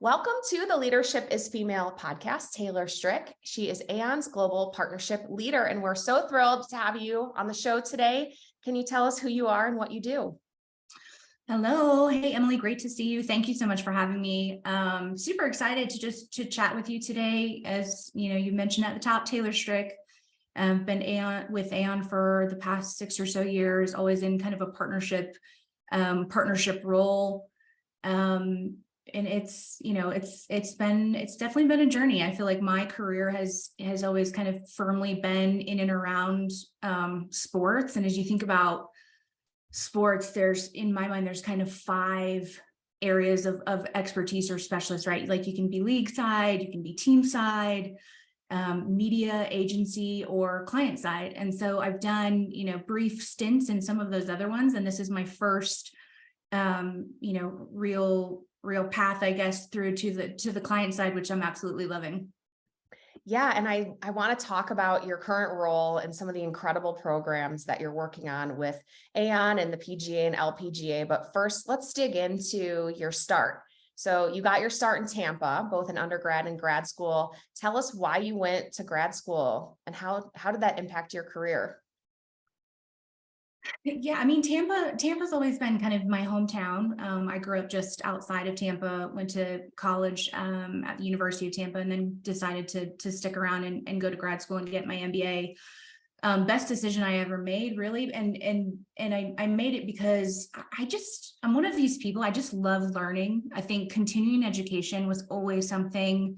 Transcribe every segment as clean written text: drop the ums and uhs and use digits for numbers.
Welcome to the Leadership is Female podcast, Taylor Strick. She is Aon's global partnership leader, and we're so thrilled to have you on the show today. Can you tell us who you are and what you do? Hello. Hey, Emily, great to see you. Thank you so much for having me. Super excited to chat with you today. As you mentioned at the top, Taylor Strick. Been with Aon for the past 6 or so years, always in kind of a partnership role. And it's definitely been a journey. I feel like my career has always kind of firmly been in and around sports. And as you think about sports, in my mind, there's kind of 5 areas of expertise or specialists, right? Like you can be league side, you can be team side, media agency, or client side. And so I've done, brief stints in some of those other ones. And this is my first, real path, I guess, through to the client side, which I'm absolutely loving. Yeah, and I want to talk about your current role and some of the incredible programs that you're working on with Aon and the PGA and LPGA. But first, let's dig into your start. So you got your start in Tampa, both in undergrad and grad school. Tell us why you went to grad school and how did that impact your career? Yeah, I mean, Tampa's always been kind of my hometown. I grew up just outside of Tampa, went to college at the University of Tampa, and then decided to stick around and go to grad school and get my MBA. Best decision I ever made, really. And I made it because I'm one of these people, I just love learning. I think continuing education was always something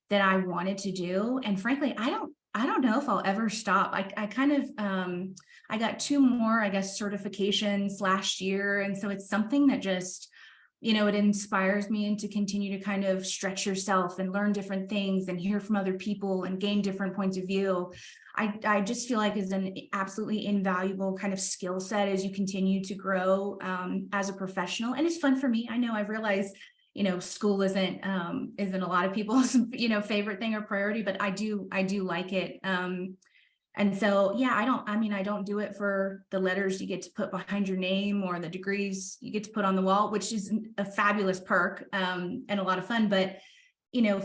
that I wanted to do. And frankly, I don't know if I'll ever stop. I kind of, I got 2 more, I guess, certifications last year. And so it's something that just, it inspires me and to continue to kind of stretch yourself and learn different things and hear from other people and gain different points of view. I just feel like is an absolutely invaluable kind of skill set as you continue to grow as a professional. And it's fun for me. I know I've realized school isn't a lot of people's, favorite thing or priority, but I do like it. And so, yeah, I don't do it for the letters you get to put behind your name or the degrees you get to put on the wall, which is a fabulous perk and a lot of fun. But,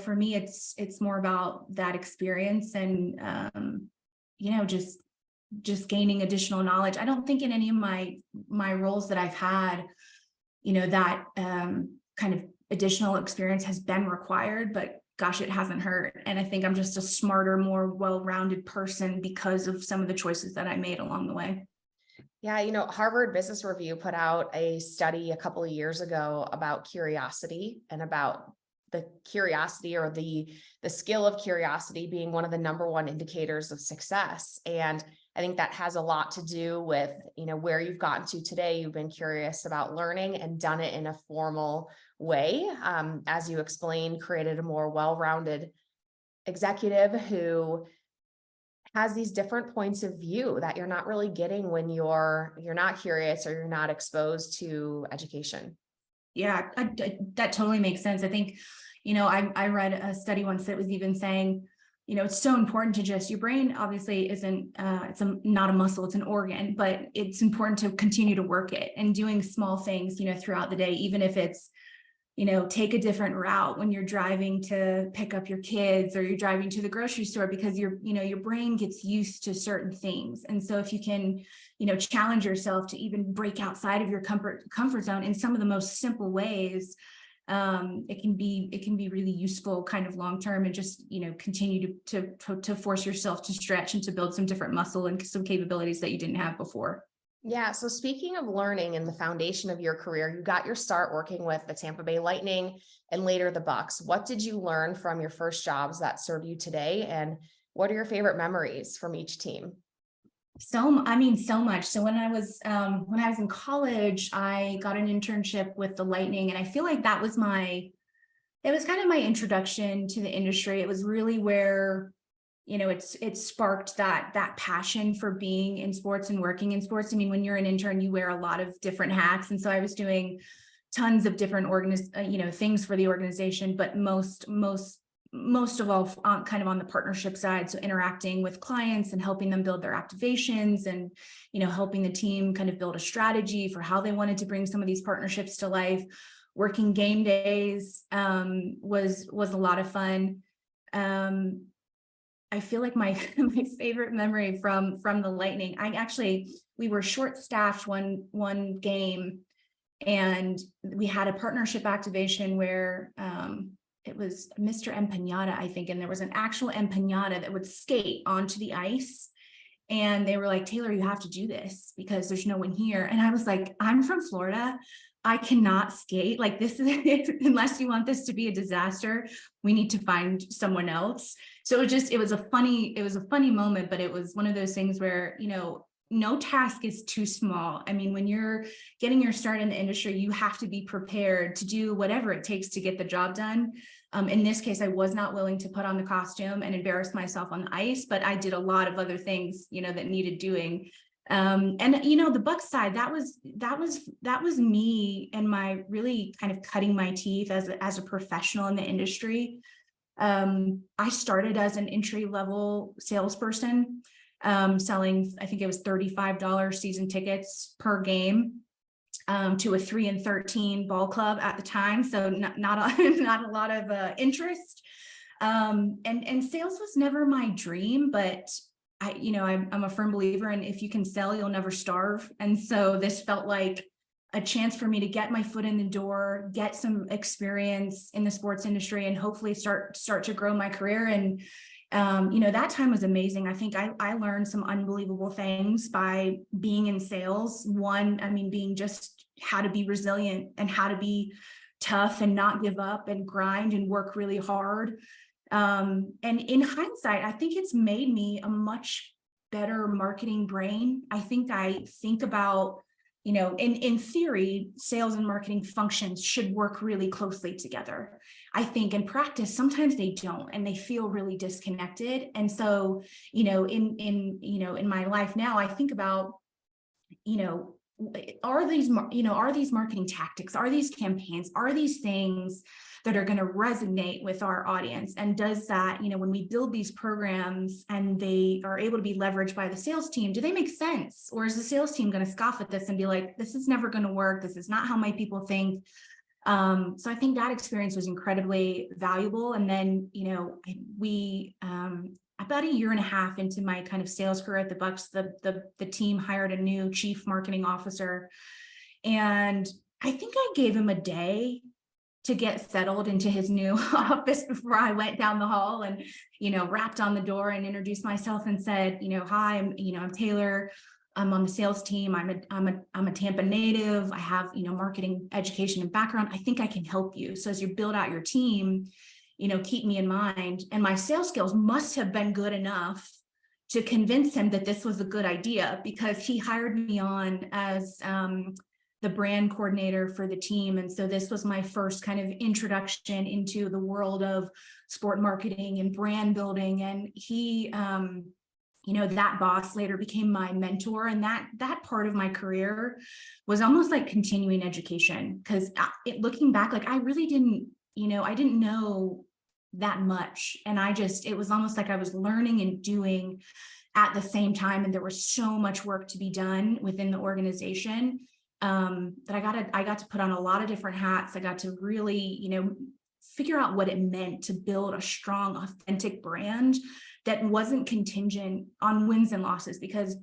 for me, it's more about that experience and, just gaining additional knowledge. I don't think in any of my roles that I've had, that kind of additional experience has been required, but gosh, it hasn't hurt. And I think I'm just a smarter, more well-rounded person because of some of the choices that I made along the way. Yeah, Harvard Business Review put out a study a couple of years ago about curiosity and about the curiosity or the skill of curiosity being one of the number 1 indicators of success. And I think that has a lot to do with, where you've gotten to today. You've been curious about learning and done it in a formal way. As you explained, created a more well-rounded executive who has these different points of view that you're not really getting when you're not curious or you're not exposed to education. Yeah, that totally makes sense. I think, I read a study once that was even saying, it's so important to your brain obviously isn't, not a muscle, it's an organ, but it's important to continue to work it and doing small things, throughout the day, even if it's, take a different route when you're driving to pick up your kids or you're driving to the grocery store, because your brain gets used to certain things. And so if you can, challenge yourself to even break outside of your comfort zone in some of the most simple ways, it can be really useful kind of long-term, and just, continue to force yourself to stretch and to build some different muscle and some capabilities that you didn't have before. Yeah. So speaking of learning and the foundation of your career, you got your start working with the Tampa Bay Lightning and later the Bucks. What did you learn from your first jobs that serve you today? And what are your favorite memories from each team? So much. So when I was in college, I got an internship with the Lightning, and I feel like it was kind of my introduction to the industry. It was really where, it sparked that passion for being in sports and working in sports. I mean, when you're an intern, you wear a lot of different hats. And so I was doing tons of different things for the organization, but most of all kind of on the partnership side. So interacting with clients and helping them build their activations and, helping the team kind of build a strategy for how they wanted to bring some of these partnerships to life. working game days was a lot of fun. I feel like my my favorite memory from the Lightning, we were short-staffed one game, and we had a partnership activation where it was Mr. Empanada, I think, and there was an actual empanada that would skate onto the ice. And they were like, Taylor, you have to do this because there's no one here. And I was like, I'm from Florida. I cannot skate. Like, this is, unless you want this to be a disaster, we need to find someone else. So it was a funny moment, but it was one of those things where, you know, no task is too small. I mean, when you're getting your start in the industry, you have to be prepared to do whatever it takes to get the job done. In this case, I was not willing to put on the costume and embarrass myself on the ice, but I did a lot of other things, you know, that needed doing. And you know, the Bucs side, that was me and my really kind of cutting my teeth as a professional in the industry. I started as an entry-level salesperson, selling, I think it was $35 season tickets per game, to a 3-13 ball club at the time. So not a lot of interest. And sales was never my dream, but I'm a firm believer in, if you can sell, you'll never starve. And so this felt like a chance for me to get my foot in the door, get some experience in the sports industry, and hopefully start to grow my career. And that time was amazing. I think I learned some unbelievable things by being in sales. One, I mean, being just how to be resilient and how to be tough and not give up and grind and work really hard. And in hindsight, I think it's made me a much better marketing brain. I think about, in theory, sales and marketing functions should work really closely together. I think in practice, sometimes they don't, and they feel really disconnected. And so, in my life now, I think about, are these marketing tactics, are these campaigns, are these things that are going to resonate with our audience? And does that, when we build these programs and they are able to be leveraged by the sales team, do they make sense? Or is the sales team going to scoff at this and be like, this is never going to work, this is not how my people think? So I think that experience was incredibly valuable. And then, we about a year and a half into my kind of sales career at the Bucs, the team hired a new chief marketing officer. And I think I gave him a day to get settled into his new office before I went down the hall and, rapped on the door and introduced myself and said, hi, I'm Taylor. I'm on the sales team. I'm a Tampa native. I have, marketing education and background. I think I can help you. So as you build out your team, keep me in mind. And my sales skills must have been good enough to convince him that this was a good idea, because he hired me on as the brand coordinator for the team. And so this was my first kind of introduction into the world of sport marketing and brand building. And he, that boss later became my mentor. And that part of my career was almost like continuing education, because looking back, like I really didn't, I didn't know that much. And it was almost like I was learning and doing at the same time. And there was so much work to be done within the organization that I got to put on a lot of different hats. I got to really, figure out what it meant to build a strong, authentic brand that wasn't contingent on wins and losses, because,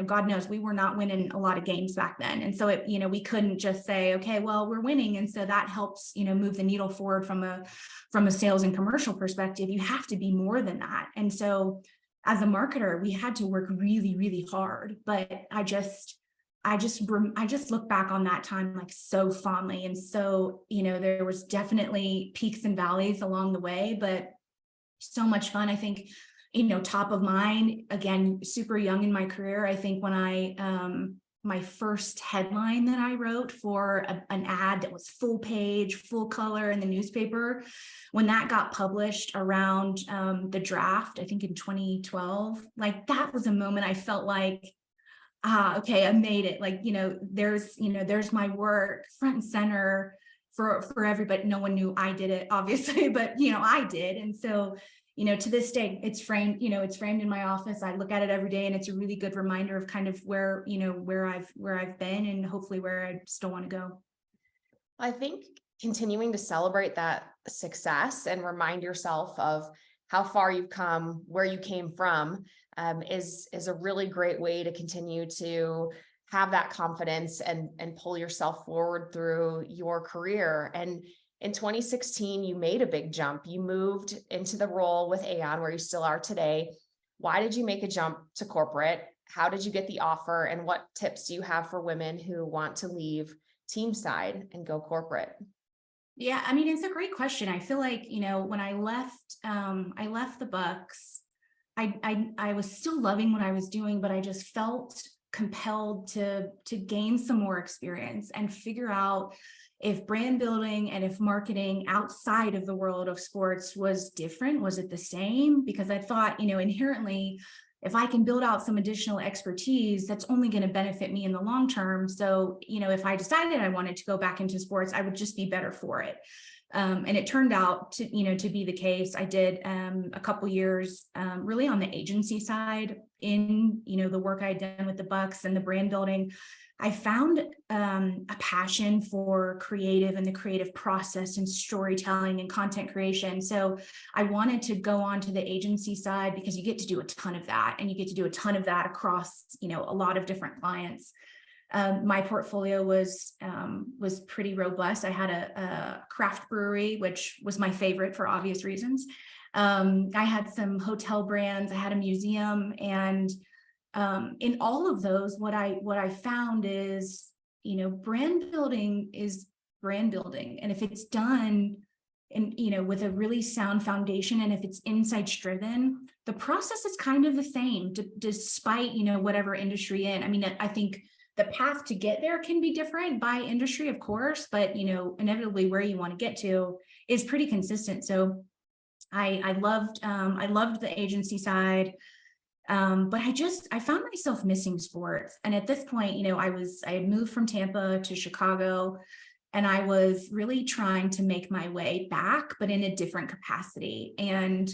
God knows we were not winning a lot of games back then. And so we couldn't just say, okay, well, we're winning. And so that helps, move the needle forward from a sales and commercial perspective. You have to be more than that. And so as a marketer, we had to work really, really hard, but I just look back on that time like so fondly. And so, there was definitely peaks and valleys along the way, but so much fun. I think, top of mind, again, super young in my career. I think when my first headline that I wrote for an ad that was full page, full color in the newspaper, when that got published around the draft, I think in 2012, like that was a moment I felt like, okay, I made it. Like, there's my work front and center for everybody. No one knew I did it, obviously, but, I did. And so, to this day, it's framed in my office. I look at it every day, and it's a really good reminder of kind of where I've been, and hopefully where I still want to go. I think continuing to celebrate that success and remind yourself of how far you've come, where you came from, is a really great way to continue to have that confidence and pull yourself forward through your career. And in 2016, you made a big jump. You moved into the role with Aon, where you still are today. Why did you make a jump to corporate? How did you get the offer? And what tips do you have for women who want to leave team side and go corporate? Yeah, I mean, it's a great question. I feel like, when I left the Bucks, I was still loving what I was doing, but I just felt compelled to gain some more experience and figure out if brand building and if marketing outside of the world of sports was different. Was it the same? Because I thought, inherently, if I can build out some additional expertise, that's only going to benefit me in the long term. So, if I decided I wanted to go back into sports, I would just be better for it. And it turned out to be the case. I did a couple years really on the agency side in, the work I'd done with the Bucks and the brand building. I found a passion for creative and the creative process and storytelling and content creation. So I wanted to go on to the agency side because you get to do a ton of that, and you get to do a ton of that across, a lot of different clients. My portfolio was pretty robust. I had a craft brewery, which was my favorite for obvious reasons. I had some hotel brands, I had a museum, and in all of those, what I found is, brand building is brand building. And if it's done with a really sound foundation, and if it's insights driven, the process is kind of the same, despite, whatever industry in. I mean, I think the path to get there can be different by industry, of course, but, inevitably where you want to get to is pretty consistent. So I loved the agency side. But I found myself missing sports. And at this point, I had moved from Tampa to Chicago, and I was really trying to make my way back, but in a different capacity. And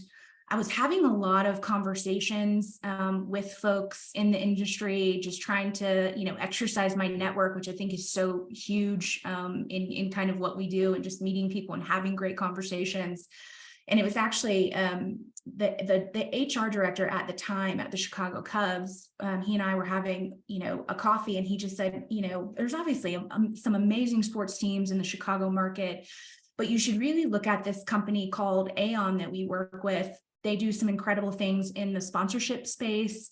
I was having a lot of conversations with folks in the industry, just trying to, exercise my network, which I think is so huge in kind of what we do, and just meeting people and having great conversations. And it was actually the HR director at the time at the Chicago Cubs. He and I were having, a coffee, and he just said, there's obviously some amazing sports teams in the Chicago market, but you should really look at this company called Aon that we work with. They do some incredible things in the sponsorship space.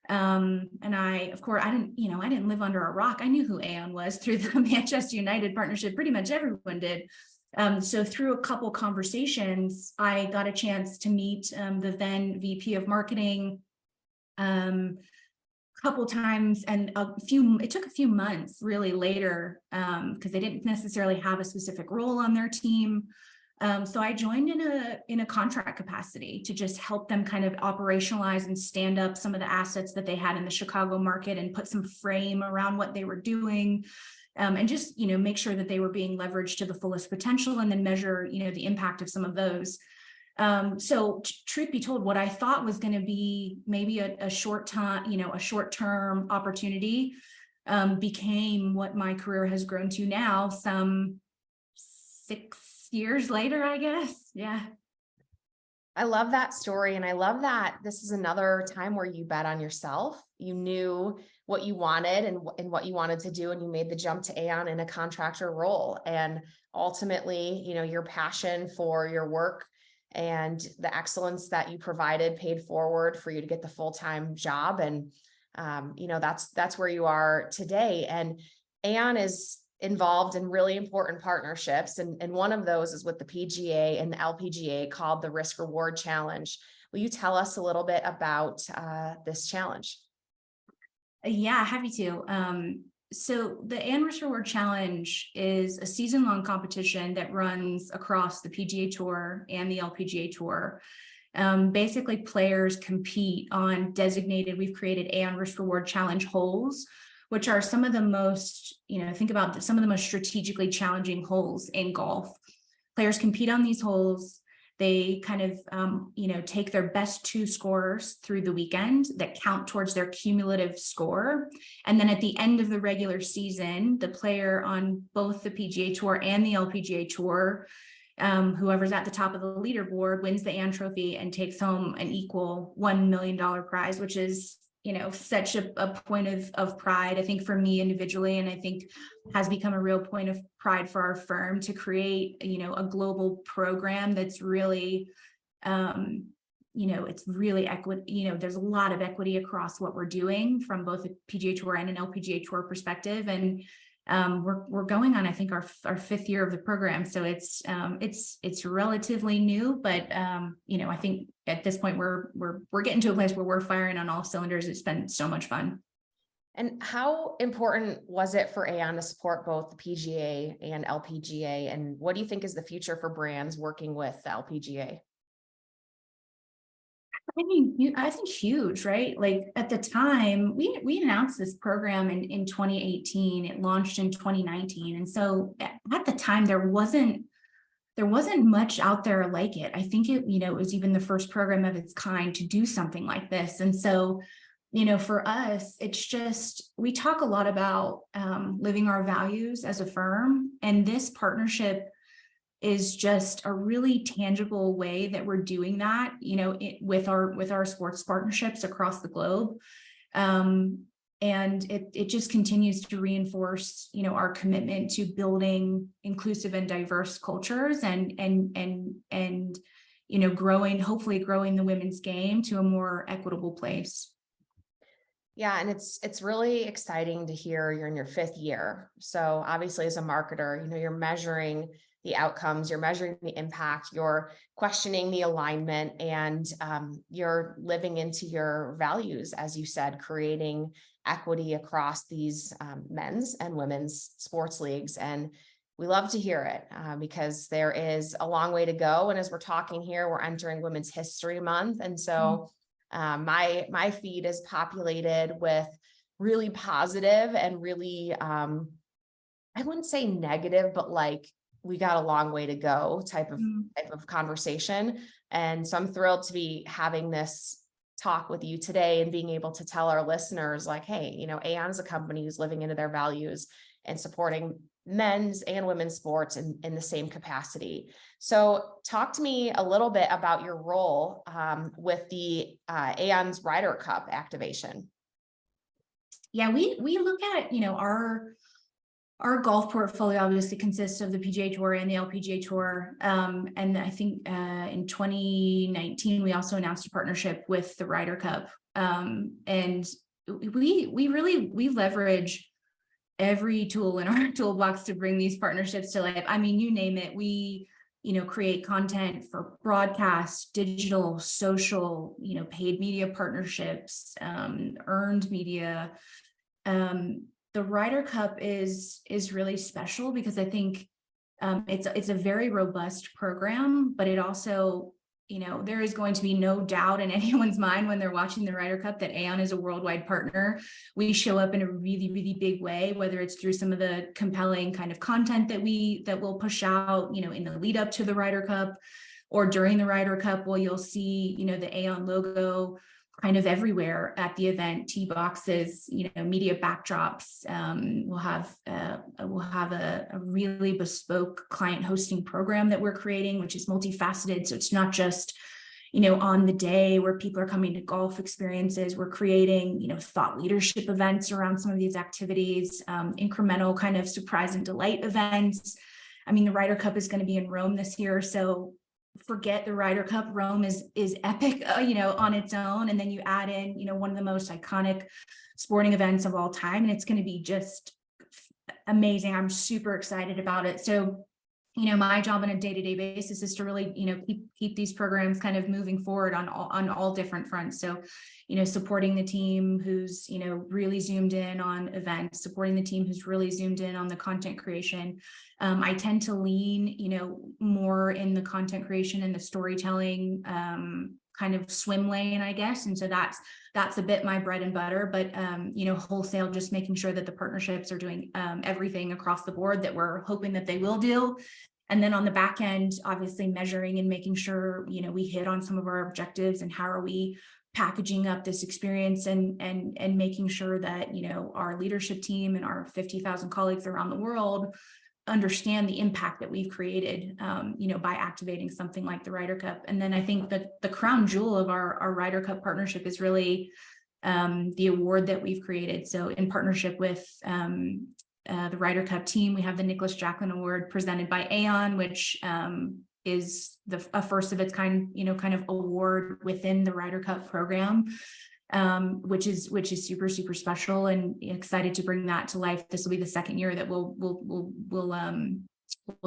And of course, I didn't live under a rock. I knew who Aon was through the Manchester United partnership. Pretty much everyone did. So through a couple conversations, I got a chance to meet the then VP of marketing a couple times, and it took a few months really later because they didn't necessarily have a specific role on their team. So I joined in a contract capacity to just help them kind of operationalize and stand up some of the assets that they had in the Chicago market, and put some frame around what they were doing. And just, make sure that they were being leveraged to the fullest potential, and then measure, the impact of some of those. So truth be told, what I thought was going to be maybe a short-term opportunity became what my career has grown to now, some 6 years later, I guess. Yeah. I love that story. And I love that this is another time where you bet on yourself. You knew what you wanted and what you wanted to do, and you made the jump to Aon in a contractor role. And ultimately, your passion for your work and the excellence that you provided paid forward for you to get the full-time job. And, that's where you are today. And Aon is involved in really important partnerships. And one of those is with the PGA and the LPGA, called the Risk Reward Challenge. Will you tell us a little bit about this challenge? Yeah, happy to. So the Aon Risk Reward Challenge is a season-long competition that runs across the PGA Tour and the LPGA Tour. Basically, players compete on we've created Aon Risk Reward Challenge holes, which are some of the most, think about some of the most strategically challenging holes in golf. Players compete on these holes. They kind of, take their best 2 scorers through the weekend that count towards their cumulative score. And then at the end of the regular season, the player on both the PGA Tour and the LPGA Tour, whoever's at the top of the leaderboard, wins the Ann Trophy and takes home an equal $1 million prize, which is, such a point of pride, I think, for me individually, and I think has become a real point of pride for our firm to create, a global program that's really, it's really equity, there's a lot of equity across what we're doing from both a PGA Tour and an LPGA Tour perspective. And we're going on, I think, our 5th year of the program. So it's relatively new, but I think at this point we're getting to a place where we're firing on all cylinders. It's been so much fun. And how important was it for Aon to support both the PGA and LPGA? And what do you think is the future for brands working with the LPGA? I think huge, right? Like at the time we announced this program in 2018, it launched in 2019. And so at the time there wasn't much out there like it. I think it was even the first program of its kind to do something like this. And so, for us, it's just, we talk a lot about living our values as a firm, and this partnership is just a really tangible way that we're doing that, with our sports partnerships across the globe. And it just continues to reinforce, our commitment to building inclusive and diverse cultures and hopefully growing the women's game to a more equitable place. Yeah, and it's really exciting to hear you're in your 5th year. So obviously as a marketer, you're measuring the outcomes, you're measuring the impact, you're questioning the alignment, and you're living into your values, as you said, creating equity across these men's and women's sports leagues. And we love to hear it because there is a long way to go. And as we're talking here, we're entering Women's History Month. And so my feed is populated with really positive and really, I wouldn't say negative, but like, we got a long way to go type of conversation. And so I'm thrilled to be having this talk with you today and being able to tell our listeners like, hey, Aon's a company who's living into their values and supporting men's and women's sports in the same capacity. So talk to me a little bit about your role with the Aon's Ryder Cup activation. Yeah, we look at, our golf portfolio obviously consists of the PGA Tour and the LPGA Tour. And I think in 2019, we also announced a partnership with the Ryder Cup. And we leverage every tool in our toolbox to bring these partnerships to life. I mean, you name it. We, create content for broadcast, digital, social, paid media partnerships, earned media. The Ryder Cup is really special because I think it's a very robust program, but it also, there is going to be no doubt in anyone's mind when they're watching the Ryder Cup that Aon is a worldwide partner. We show up in a really, really big way, whether it's through some of the compelling kind of content that we'll push out, in the lead up to the Ryder Cup or during the Ryder Cup. Well, you'll see, the Aon logo kind of everywhere at the event, tee boxes, media backdrops. We'll have a really bespoke client hosting program that we're creating, which is multifaceted. So it's not just, on the day where people are coming to golf experiences. We're creating, thought leadership events around some of these activities, incremental kind of surprise and delight events. I mean, the Ryder Cup is going to be in Rome this year, so forget the Ryder Cup. Rome is epic, on its own. And then you add in, one of the most iconic sporting events of all time, and it's going to be just amazing. I'm super excited about it. So, my job on a day-to-day basis is to really, keep these programs kind of moving forward on all different fronts. So, supporting the team who's, really zoomed in on events, supporting the team who's really zoomed in on the content creation. I tend to lean, more in the content creation and the storytelling kind of swim lane, I guess. And so that's a bit my bread and butter, but, wholesale, just making sure that the partnerships are doing everything across the board that we're hoping that they will do. And then on the back end, obviously measuring and making sure, we hit on some of our objectives, and how are we packaging up this experience, and making sure that, our leadership team and our 50,000 colleagues around the world understand the impact that we've created, by activating something like the Ryder Cup. And then I think that the crown jewel of our Ryder Cup partnership is really the award that we've created. So in partnership with the Ryder Cup team, we have the Nicholas Jacklin Award presented by Aon, which is a first of its kind, kind of award within the Ryder Cup program, which is super, super special, and excited to bring that to life. This will be the second year that we'll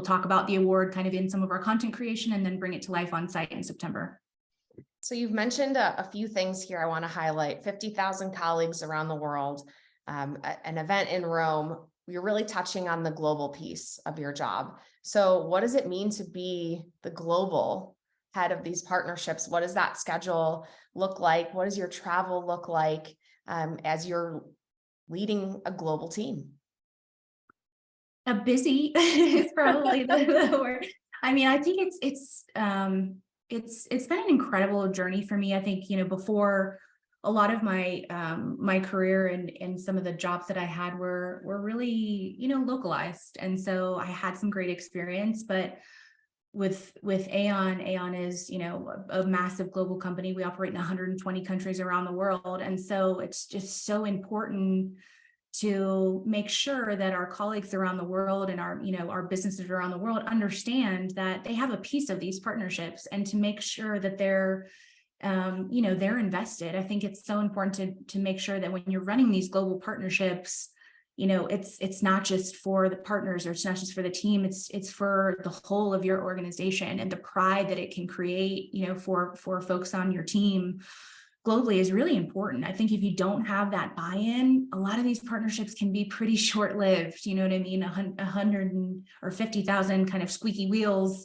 talk about the award kind of in some of our content creation, and then bring it to life on site in September. So you've mentioned a few things here I want to highlight. 50,000 colleagues around the world, an event in Rome. You're really touching on the global piece of your job. So what does it mean to be the global head of these partnerships? What does that schedule look like? What does your travel look like as you're leading a global team? Busy is probably the word. I mean, I think it's been an incredible journey for me. I think, before, a lot of my my career and some of the jobs that I had were really, localized. And so I had some great experience, but with Aon is, a massive global company. We operate in 120 countries around the world. And so it's just so important to make sure that our colleagues around the world and our businesses around the world understand that they have a piece of these partnerships, and to make sure that they're invested. I think it's so important to make sure that when you're running these global partnerships, it's not just for the partners, or it's not just for the team, it's for the whole of your organization, and the pride that it can create, for folks on your team globally is really important. I think if you don't have that buy-in, a lot of these partnerships can be pretty short-lived. You know what I mean? 100 or 50,000 kind of squeaky wheels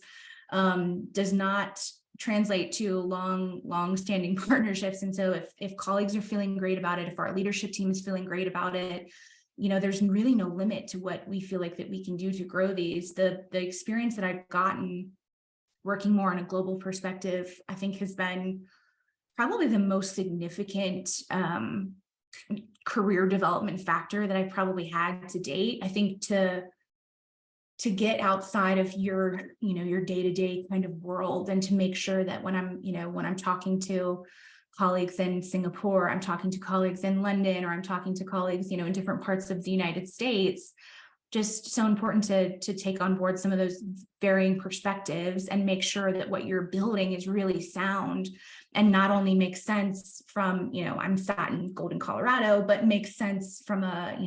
does not translate to long-standing partnerships. And so if colleagues are feeling great about it, if our leadership team is feeling great about it, there's really no limit to what we feel like that we can do to grow these. The experience that I've gotten working more on a global perspective, I think, has been probably the most significant career development factor that I probably had to date. I think to get outside of your day-to-day kind of world, and to make sure that when I'm talking to colleagues in Singapore, I'm talking to colleagues in London, or I'm talking to colleagues, in different parts of the United States, just so important to take on board some of those varying perspectives, and make sure that what you're building is really sound, and not only makes sense from, I'm sat in Golden, Colorado, but makes sense from a,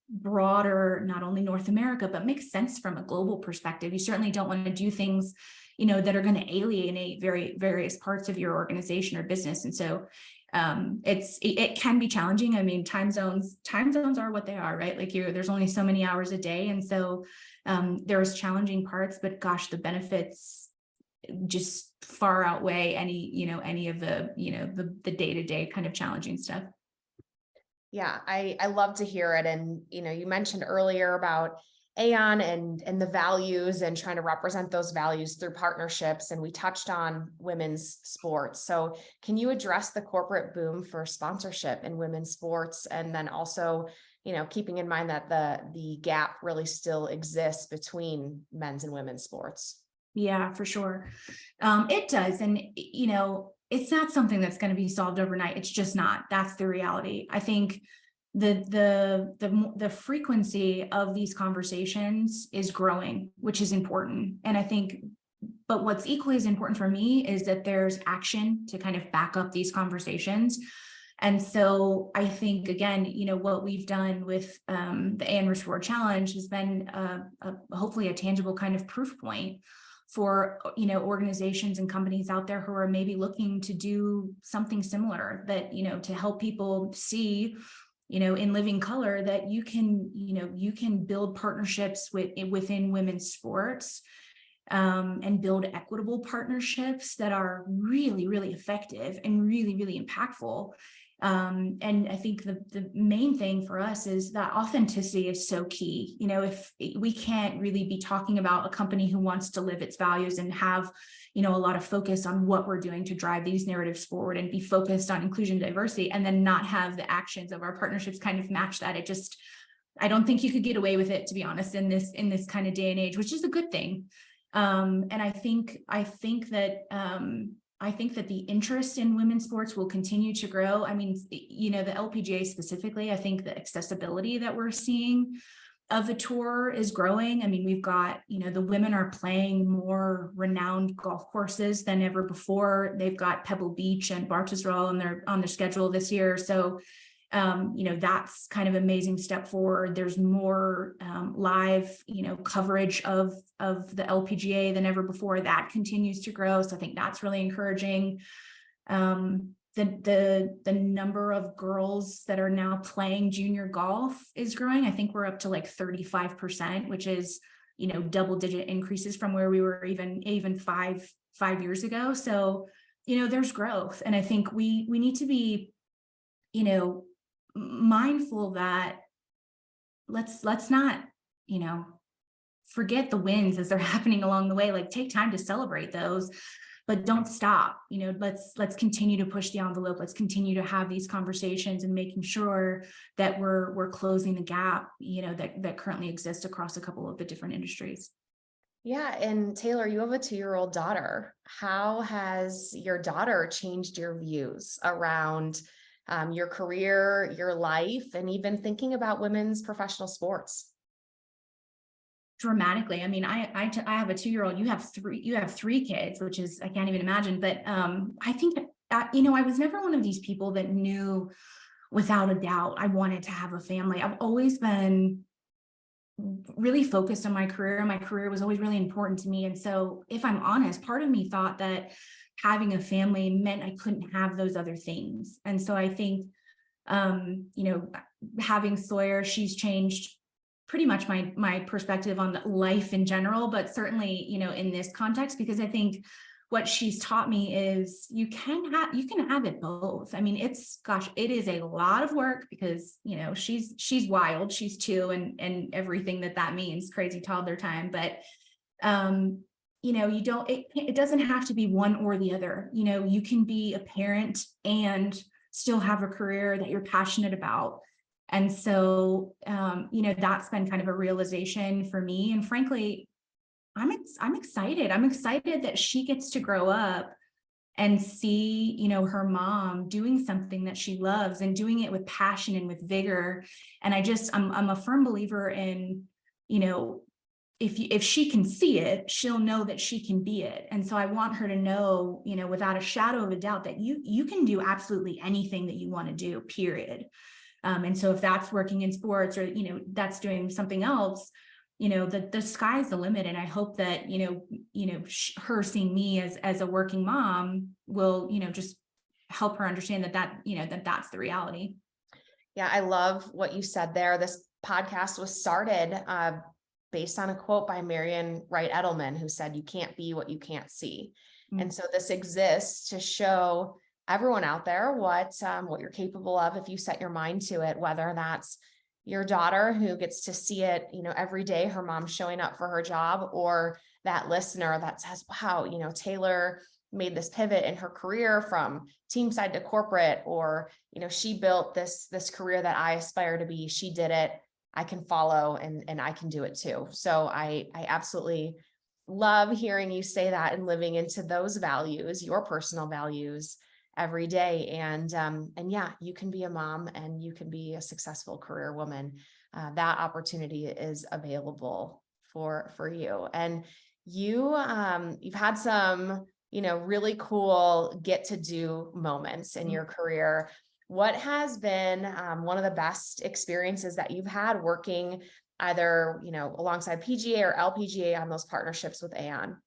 broader, not only North America, but makes sense from a global perspective. You certainly don't want to do things, that are going to alienate various parts of your organization or business. And so it can be challenging. I mean, time zones are what they are, right? Like there's only so many hours a day. And so there's challenging parts, but gosh, the benefits just far outweigh any of the, the day-to-day kind of challenging stuff. Yeah, I love to hear it. And, you mentioned earlier about Aon and the values, and trying to represent those values through partnerships. And we touched on women's sports. So can you address the corporate boom for sponsorship in women's sports? And then also, keeping in mind that the gap really still exists between men's and women's sports. Yeah, for sure. It does. And, it's not something that's going to be solved overnight. It's just not. That's the reality. I think the frequency of these conversations is growing, which is important. And I think, but what's equally as important for me is that there's action to kind of back up these conversations. And so I think, again, what we've done with the Aon Reward Challenge has been hopefully a tangible kind of proof point for, organizations and companies out there who are maybe looking to do something similar, that, to help people see, in living color, that you can build partnerships within women's sports, and build equitable partnerships that are really, really effective and really, really impactful. And I think the main thing for us is that authenticity is so key. You know, if we can't really be talking about a company who wants to live its values and have, you know, a lot of focus on what we're doing to drive these narratives forward and be focused on inclusion, diversity, and then not have the actions of our partnerships kind of match that. I don't think you could get away with it, to be honest, in this kind of day and age, which is a good thing. And I think that the interest in women's sports will continue to grow. I mean, you know, the LPGA specifically, I think the accessibility that we're seeing of the tour is growing. I mean, we've got, you know, the women are playing more renowned golf courses than ever before. They've got Pebble Beach and Bartisrol on their schedule this year. So, you know, that's kind of an amazing step forward. There's more live, you know, coverage of the LPGA than ever before. That continues to grow. So I think that's really encouraging. The number of girls that are now playing junior golf is growing. I think we're up to like 35%, which is, you know, double-digit increases from where we were even five years ago. So, you know, there's growth, and I think we need to be, you know, mindful that let's not, you know, forget the wins as they're happening along the way. Like, take time to celebrate those, but don't stop. You know, let's continue to push the envelope. Let's continue to have these conversations and making sure that we're closing the gap, you know, that currently exists across a couple of the different industries. Yeah. And Taylor, you have a 2-year-old daughter. How has your daughter changed your views around your career, your life, and even thinking about women's professional sports? Dramatically. I mean, I have a 2-year-old. You have three kids, which is, I can't even imagine. But I think, you know, I was never one of these people that knew without a doubt I wanted to have a family. I've always been really focused on my career. My career was always really important to me. And so, if I'm honest, part of me thought that having a family meant I couldn't have those other things. And so I think, you know, having Sawyer, she's changed pretty much my perspective on life in general, but certainly, you know, in this context, because I think what she's taught me is you can have it both. I mean, it is a lot of work because, you know, she's wild, she's 2, and everything that means, crazy toddler time. But, you know, it doesn't have to be one or the other. You know, you can be a parent and still have a career that you're passionate about. And so, you know, that's been kind of a realization for me. And frankly, I'm excited. I'm excited that she gets to grow up and see, you know, her mom doing something that she loves and doing it with passion and with vigor. And I'm a firm believer in, you know, if she can see it, she'll know that she can be it. And so I want her to know, you know, without a shadow of a doubt, that you can do absolutely anything that you want to do, period. And so if that's working in sports, or, you know, that's doing something else, you know, the sky's the limit. And I hope that, you know, her seeing me as a working mom will, you know, just help her understand that, you know, that's the reality. Yeah, I love what you said there. This podcast was started based on a quote by Marian Wright Edelman, who said, "You can't be what you can't see." Mm-hmm. And so this exists to show everyone out there what you're capable of if you set your mind to it, whether that's your daughter who gets to see it, you know, every day, her mom showing up for her job, or that listener that says, wow, you know, Taylor made this pivot in her career from team side to corporate, or, you know, she built this career that I aspire to be. She did it. I can follow and I can do it too. So I absolutely love hearing you say that and living into those values, your personal values, every day. And yeah, you can be a mom and you can be a successful career woman. That opportunity is available for you. And you've had some, you know, really cool get to do moments in your career. What has been one of the best experiences that you've had working either, you know, alongside PGA or LPGA on those partnerships with Aon?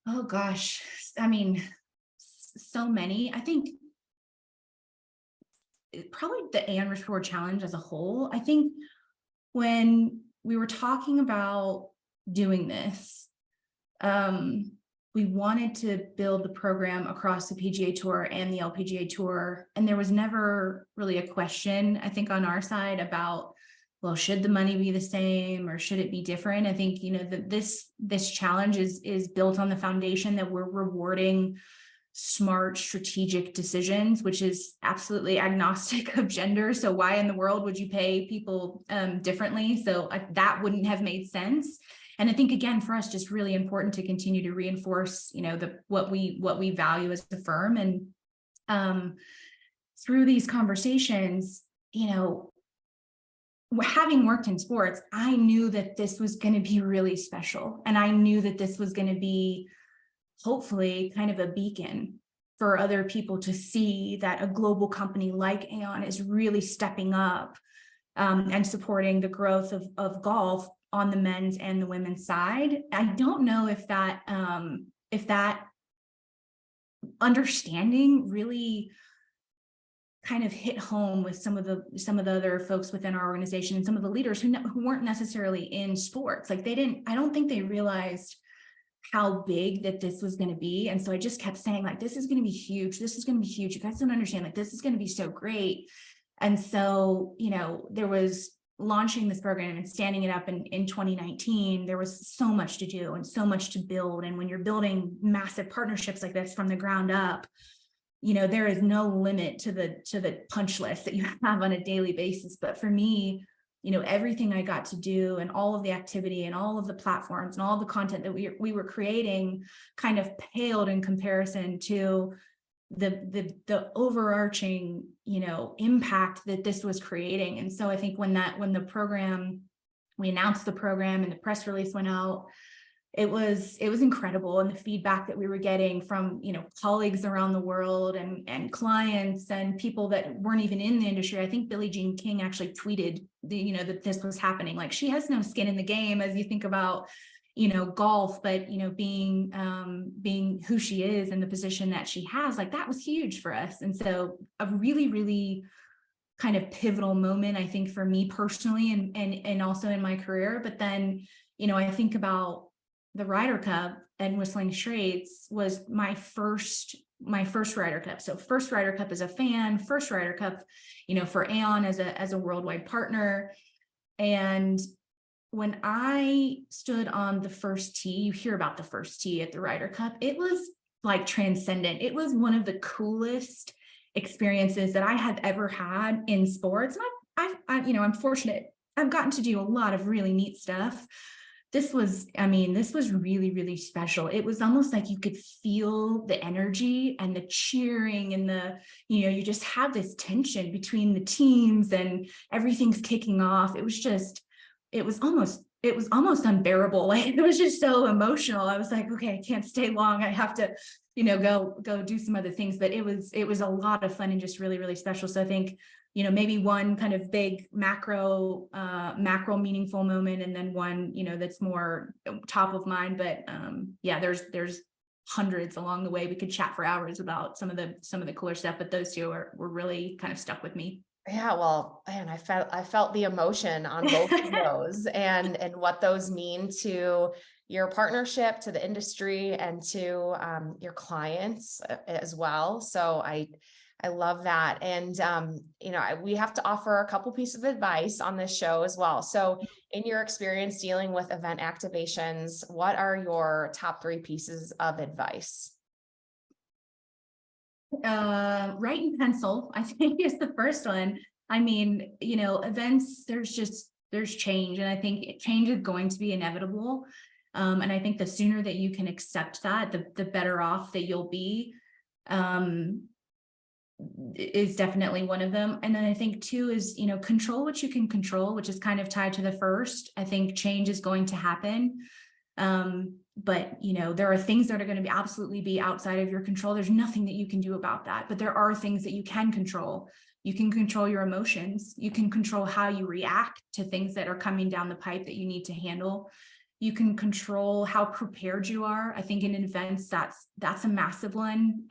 Oh gosh, I mean, so many. I think probably the Aon Tour Challenge as a whole. I think when we were talking about doing this, we wanted to build the program across the PGA Tour and the LPGA Tour. And there was never really a question, I think, on our side about, well, should the money be the same or should it be different? I think, this challenge is built on the foundation that we're rewarding smart strategic decisions, which is absolutely agnostic of gender. So why in the world would you pay people differently? So that wouldn't have made sense. And I think, again, for us, just really important to continue to reinforce, what we value as a firm. And through these conversations, having worked in sports, I knew that this was going to be really special. And I knew that this was going to be hopefully kind of a beacon for other people to see that a global company like Aon is really stepping up and supporting the growth of golf on the men's and the women's side. I don't know if that understanding really kind of hit home with some of the other folks within our organization and some of the leaders who weren't necessarily in sports. Like I don't think they realized how big that this was going to be. And so I just kept saying, like, this is going to be huge. This is going to be huge. You guys don't understand, like, this is going to be so great. And so, there was launching this program and standing it up in 2019, there was so much to do and so much to build. And when you're building massive partnerships like this from the ground up, there is no limit to the punch list that you have on a daily basis. But for me, everything I got to do and all of the activity and all of the platforms and all the content that we were creating kind of paled in comparison to the overarching, impact that this was creating. And so I think when we announced the program and the press release went out, it was incredible. And the feedback that we were getting from, colleagues around the world and clients and people that weren't even in the industry. I think Billie Jean King actually tweeted that this was happening. Like, she has no skin in the game as you think about, golf, but, being who she is and the position that she has, like, that was huge for us. And so a really, really kind of pivotal moment, I think, for me personally and also in my career. But then, I think about the Ryder Cup, and Whistling Straits was my first Ryder Cup. So first Ryder Cup as a fan, first Ryder Cup, for Aon as a worldwide partner. And when I stood on the first tee, you hear about the first tee at the Ryder Cup, it was like transcendent. It was one of the coolest experiences that I have ever had in sports. And I'm fortunate. I've gotten to do a lot of really neat stuff. This was really, really special. It was almost like you could feel the energy and the cheering and you just have this tension between the teams and everything's kicking off. It was almost unbearable. Like, it was just so emotional. I was like, okay, I can't stay long. I have to, go do some other things. But it was a lot of fun and just really, really special. So I think, maybe one kind of big macro meaningful moment, and then one, that's more top of mind. But there's hundreds along the way. We could chat for hours about some of the cooler stuff, but those two were really kind of stuck with me. Yeah, well, and I felt the emotion on both of those and what those mean to your partnership, to the industry, and to your clients as well. So I love that. And, we have to offer a couple pieces of advice on this show as well. So in your experience dealing with event activations, what are your top 3 pieces of advice? Write in pencil, I think, is the first one. I mean, events, there's change. And I think change is going to be inevitable. And I think the sooner that you can accept that, the better off that you'll be. Is definitely one of them. And then I think 2 is, control what you can control, which is kind of tied to the first. I think change is going to happen. But, there are things that are going to absolutely be outside of your control. There's nothing that you can do about that, but there are things that you can control. You can control your emotions. You can control how you react to things that are coming down the pipe that you need to handle. You can control how prepared you are. I think in events, that's a massive one.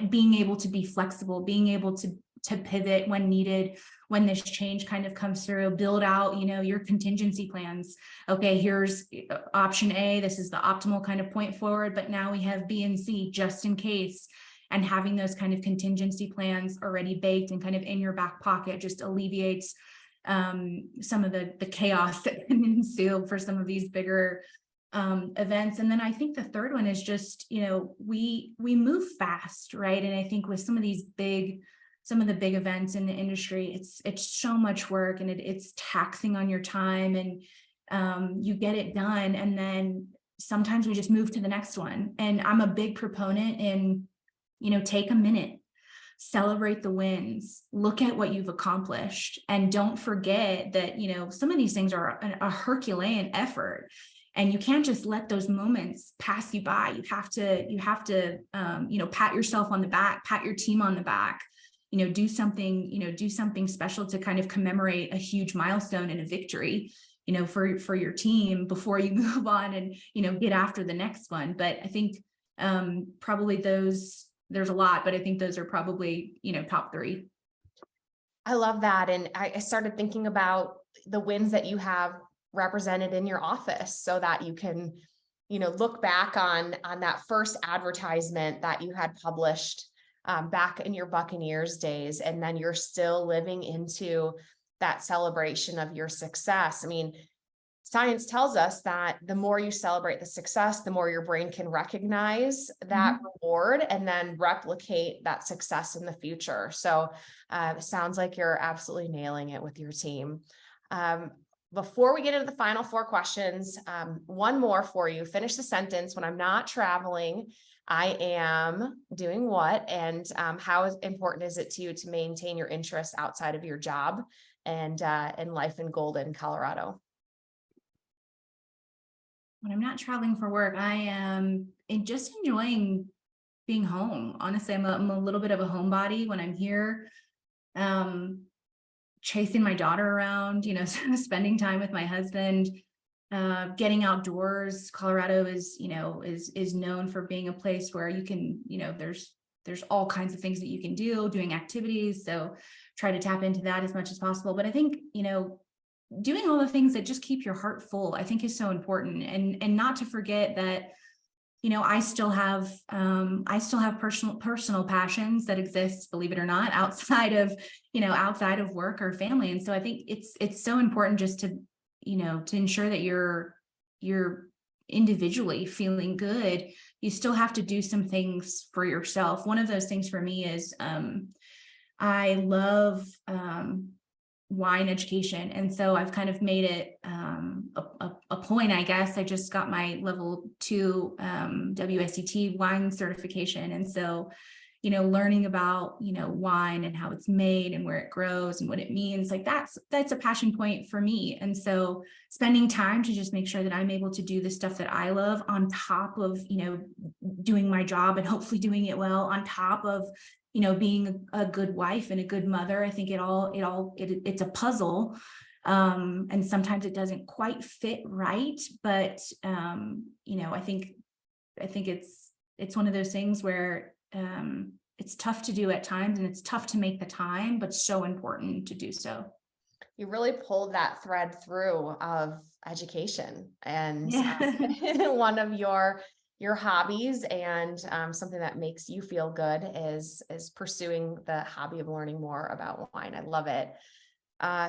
Being able to be flexible, being able to pivot when needed, when this change kind of comes through, build out, your contingency plans. Okay, here's option A, this is the optimal kind of point forward, but now we have B and C just in case. And having those kind of contingency plans already baked and kind of in your back pocket just alleviates some of the chaos that can ensue for some of these bigger events. And then I think the third one is just, we move fast, right? And I think with some of the big events in the industry, it's so much work, and it's taxing on your time, and you get it done. And then sometimes we just move to the next one. And I'm a big proponent in, take a minute, celebrate the wins, look at what you've accomplished, and don't forget that, some of these things are a Herculean effort. And you can't just let those moments pass you by. You have to, pat yourself on the back, pat your team on the back, do something special to kind of commemorate a huge milestone and a victory, for your team before you move on and, get after the next one. But I think probably there's a lot, but I think those are probably, top three. I love that. And I started thinking about the wins that you have represented in your office, so that you can, look back on that first advertisement that you had published back in your Buccaneers days, and then you're still living into that celebration of your success. I mean, science tells us that the more you celebrate the success, the more your brain can recognize that reward and then replicate that success in the future. So it sounds like you're absolutely nailing it with your team. Before we get into the final four questions, one more for you. Finish the sentence. When I'm not traveling, I am doing what? And how important is it to you to maintain your interests outside of your job and life in Golden, Colorado? When I'm not traveling for work, I am just enjoying being home. Honestly, I'm a little bit of a homebody when I'm here. Chasing my daughter around, spending time with my husband, getting outdoors. Colorado is known for being a place where you can, there's all kinds of things that you can do, doing activities. So try to tap into that as much as possible. But I think, doing all the things that just keep your heart full, I think is so important. And not to forget that, I still have personal passions that exist, believe it or not, outside of work or family. And so I think it's so important just to ensure that you're individually feeling good. You still have to do some things for yourself. One of those things for me is I love wine education. And so I've kind of made it a point, I guess. I just got my level 2 WSET wine certification. And so, learning about, wine and how it's made and where it grows and what it means, like that's a passion point for me. And so spending time to just make sure that I'm able to do the stuff that I love on top of, doing my job and hopefully doing it well, on top of, being a good wife and a good mother. I think it's a puzzle. And sometimes it doesn't quite fit right. But, I think it's one of those things where it's tough to do at times, and it's tough to make the time, but so important to do so. You really pulled that thread through of education and one of your hobbies, and something that makes you feel good is pursuing the hobby of learning more about wine. I love it.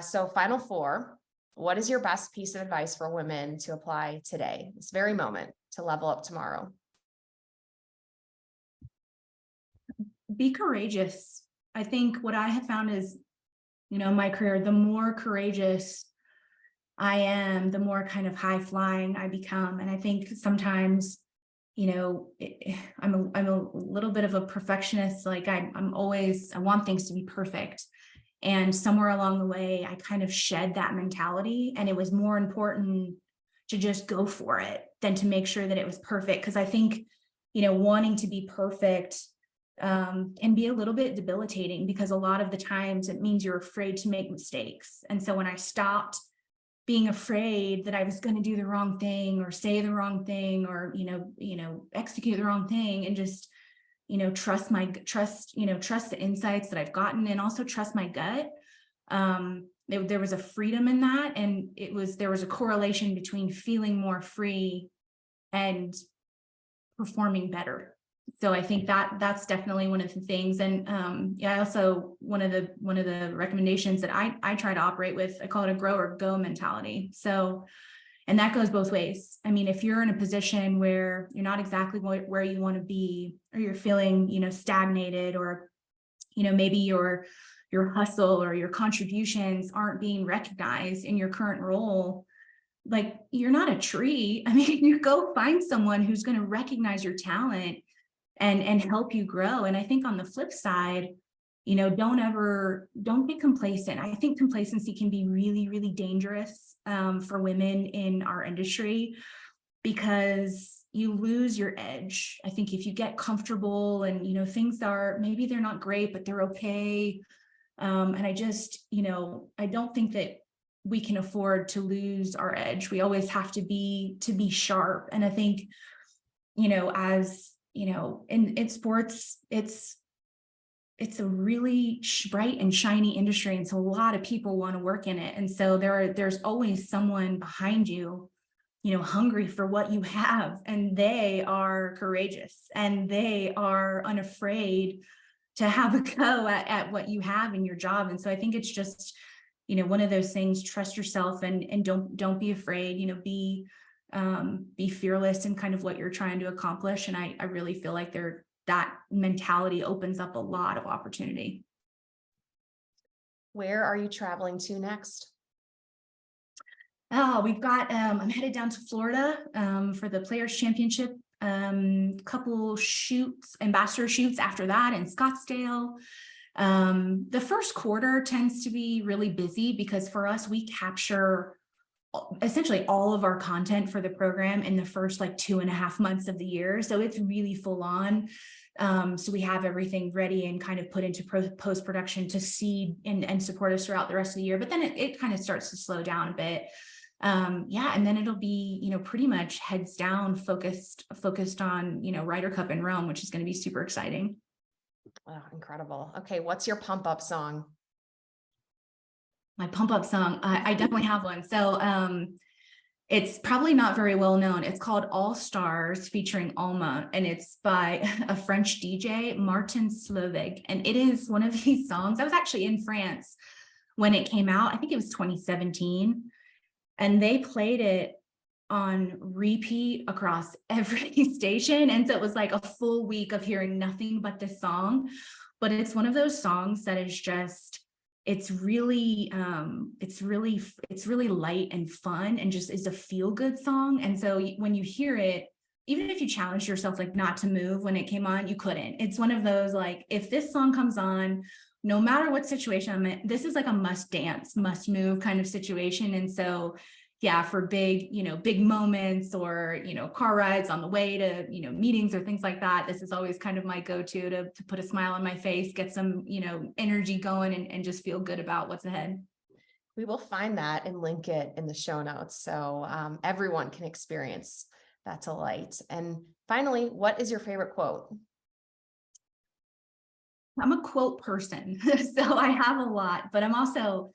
So final four, what is your best piece of advice for women to apply today, this very moment, to level up tomorrow? Be courageous. I think what I have found is, my career, the more courageous I am, the more kind of high flying I become. And I think sometimes, I'm a little bit of a perfectionist. Like I want things to be perfect. And somewhere along the way, I kind of shed that mentality, and it was more important to just go for it than to make sure that it was perfect. Because I think, wanting to be perfect can be a little bit debilitating, because a lot of the times it means you're afraid to make mistakes. And so when I stopped being afraid that I was going to do the wrong thing or say the wrong thing or, execute the wrong thing, and just, trust the insights that I've gotten, and also trust my gut. There was a freedom in that, and there was a correlation between feeling more free and performing better. So I think that's definitely one of the things. And I also, one of the recommendations that I try to operate with, I call it a grow or go mentality. So, and that goes both ways. I mean, if you're in a position where you're not exactly where you want to be, or you're feeling, stagnated, or, maybe your hustle or your contributions aren't being recognized in your current role, like, you're not a tree. I mean, you go find someone who's going to recognize your talent and help you grow. And I think on the flip side, don't get complacent. I think complacency can be really, really dangerous for women in our industry, because you lose your edge. I think if you get comfortable and, things maybe they're not great, but they're okay. And I just, I don't think that we can afford to lose our edge. We always have to be sharp. And I think, as in sports, it's a really bright and shiny industry, and so a lot of people want to work in it. And so there's always someone behind you, hungry for what you have, and they are courageous and they are unafraid to have a go at what you have in your job. And so I think it's just, one of those things: trust yourself and don't be afraid, be fearless in kind of what you're trying to accomplish. And I really feel like that mentality opens up a lot of opportunity. Where are you traveling to next? Oh, we've got, I'm headed down to Florida for the Players Championship, couple ambassador shoots after that in Scottsdale. The first quarter tends to be really busy because for us, we capture essentially all of our content for the program in the first 2.5 months of the year. So it's really full on. So we have everything ready and kind of put into post-production to seed and support us throughout the rest of the year. But then it kind of starts to slow down a bit. And then it'll be, pretty much heads down, focused on, Ryder Cup in Rome, which is going to be super exciting. Oh, incredible. Okay. What's your pump up song? My pump up song. I definitely have one. So, it's probably not very well known. It's called All Stars featuring Alma, and it's by a French DJ, Martin Slovig. And it is one of these songs. I was actually in France when it came out. I think it was 2017. And they played it on repeat across every station. And so it was like a full week of hearing nothing but this song. But it's one of those songs that is just, it's really light and fun, and just is a feel good song. And so when you hear it, even if you challenge yourself not to move when it came on, you couldn't. It's one of those, if this song comes on, no matter what situation I'm in, this is a must dance, must move kind of situation. And so, yeah, for big moments, or, car rides on the way to, meetings or things like that, this is always kind of my go-to to put a smile on my face, get some, energy going, and just feel good about what's ahead. We will find that and link it in the show notes, so everyone can experience that delight. And finally, what is your favorite quote? I'm a quote person, so I have a lot, but I'm also,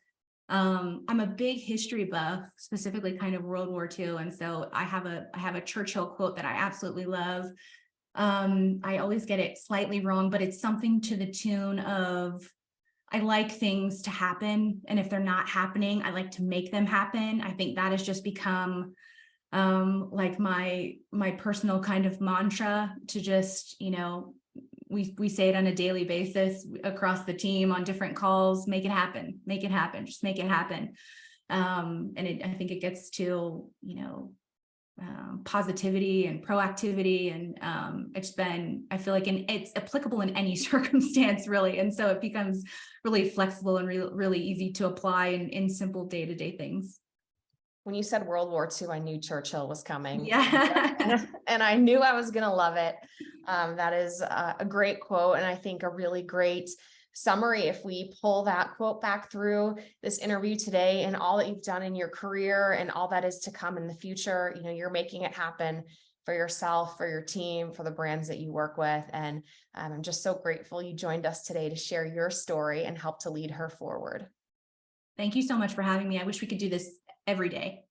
I'm a big history buff, specifically kind of World War II. And so I have a Churchill quote that I absolutely love. I always get it slightly wrong, but it's something to the tune of, I like things to happen, and if they're not happening, I like to make them happen. I think that has just become my personal kind of mantra, to just, we say it on a daily basis across the team on different calls: make it happen, just make it happen. And I think it gets to, positivity and proactivity. And I feel like it's applicable in any circumstance, really. And so it becomes really flexible and really easy to apply in simple day-to-day things. When you said World War II, I knew Churchill was coming. Yeah. And I knew I was going to love it. That is a great quote, and I think a really great summary. If we pull that quote back through this interview today, and all that you've done in your career and all that is to come in the future, you're making it happen for yourself, for your team, for the brands that you work with. And I'm just so grateful you joined us today to share your story and help to lead her forward. Thank you so much for having me. I wish we could do this every day.